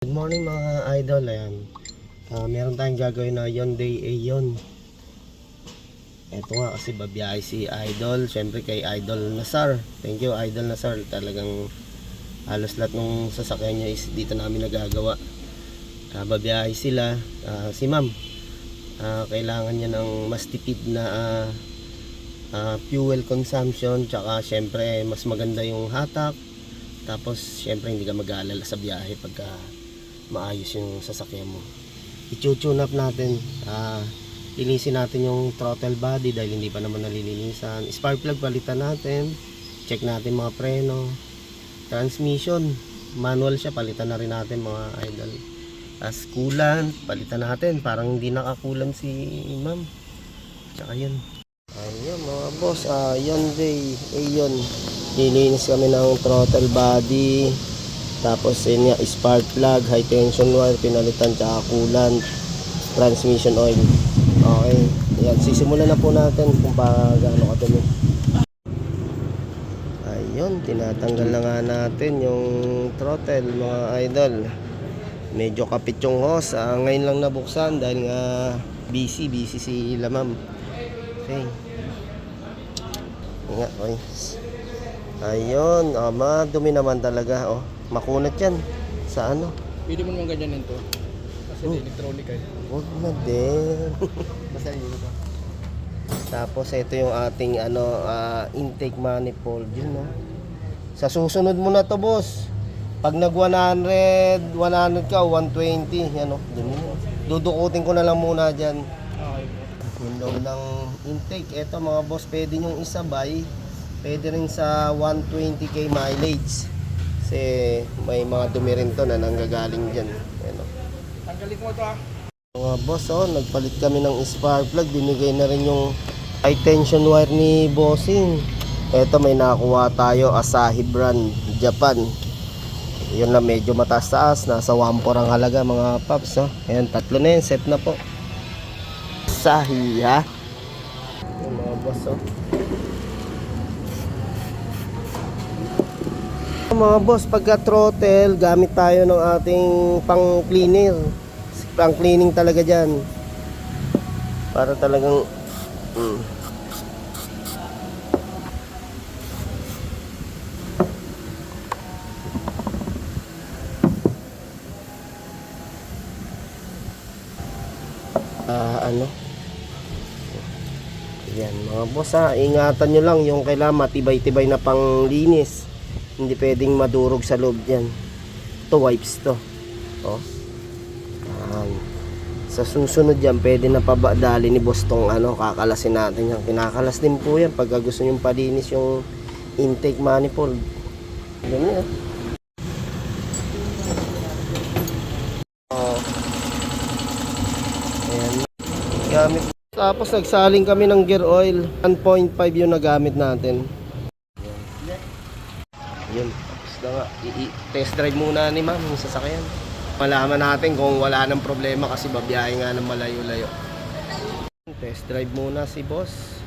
Good morning mga idol. Ayan, meron tayong gagawin na Hyundai Eon. Ito nga kasi babiyahe si idol, syempre kay idol Nasar. Thank you idol Nasar, talagang halos lahat ng sasakyan niya is dito namin nagagawa. Babiyahe sila. Si ma'am, kailangan niya ng mas tipid na fuel consumption, tsaka syempre mas maganda yung hatak. Tapos syempre hindi ka mag-aalala sa biyahe pagka maayos yung sasakyan mo. I-tune up natin, linisin natin yung throttle body dahil hindi pa naman nalilinisan. Spark plug palitan natin, check natin mga preno, transmission manual siya, palitan na rin natin mga idol. As coolant palitan natin, parang hindi nakakulan si ma'am. Tsaka yun, ayun mga boss, Hyundai Eon, lilinis kami ng throttle body. Tapos yun nga, spark plug, high tension wire pinalitan, tsaka coolant, transmission oil. Okay, yan, sisimulan na po natin kung gaano kadumi. Ayun, tinatanggal na nga natin yung throttle mga idol. Medyo kapit yung hose, ngayon lang nabuksan dahil nga busy si Lamam. Okay, nga, okay. Ayun, madumi naman talaga, oh. Makunat yan sa ano. Pwede mo naman ganyan nito kasi electronic ay. Huwag na din. Basta yun ito. Tapos ito yung ating intake manifold yun, no? Sa susunod mo na to boss, pag nag 100 ka 120 yan, no? Dudukutin ko na lang muna dyan. Okay. Window ng intake. Ito mga boss, pwede nyong isabay, pwede rin sa 120k mileage. Kasi may mga dumi rin to na nanggagaling dyan. Ayan, Tanggalin mo ito mga boss, nagpalit kami ng spark plug. Binigay na rin yung high tension wire ni bossing. Eto, may nakuha tayo, Asahi brand, Japan. Yun lang, medyo mataas-taas, nasa 1.4 ang halaga mga paps. Ayan, tatlo na yun, set na po. Asahi, ha? Ayan, mga boss, mga boss, pagka throttle, gamit tayo ng ating pang cleaner. Pang cleaning talaga dyan, para talagang ano yan mga boss, ingatan nyo lang yung kailangan matibay-tibay na pang linis. Hindi pwedeng madurog sa loob yan. Ito wipes to. Sa susunod yan, pwede na pabadali ni boss tong kakalasin natin yan. Kinakalas din po yan pagka gusto nyo palinis yung intake manifold. Ganyan. Ayan. Gamit. Tapos nagsaling kami ng gear oil. 1.5 yung nagamit natin. Yun, tapos na nga, test drive muna ni ma'am yung sasakyan. Malaman natin kung wala nang problema kasi babiyahe nga ng malayo-layo. Test drive muna si boss.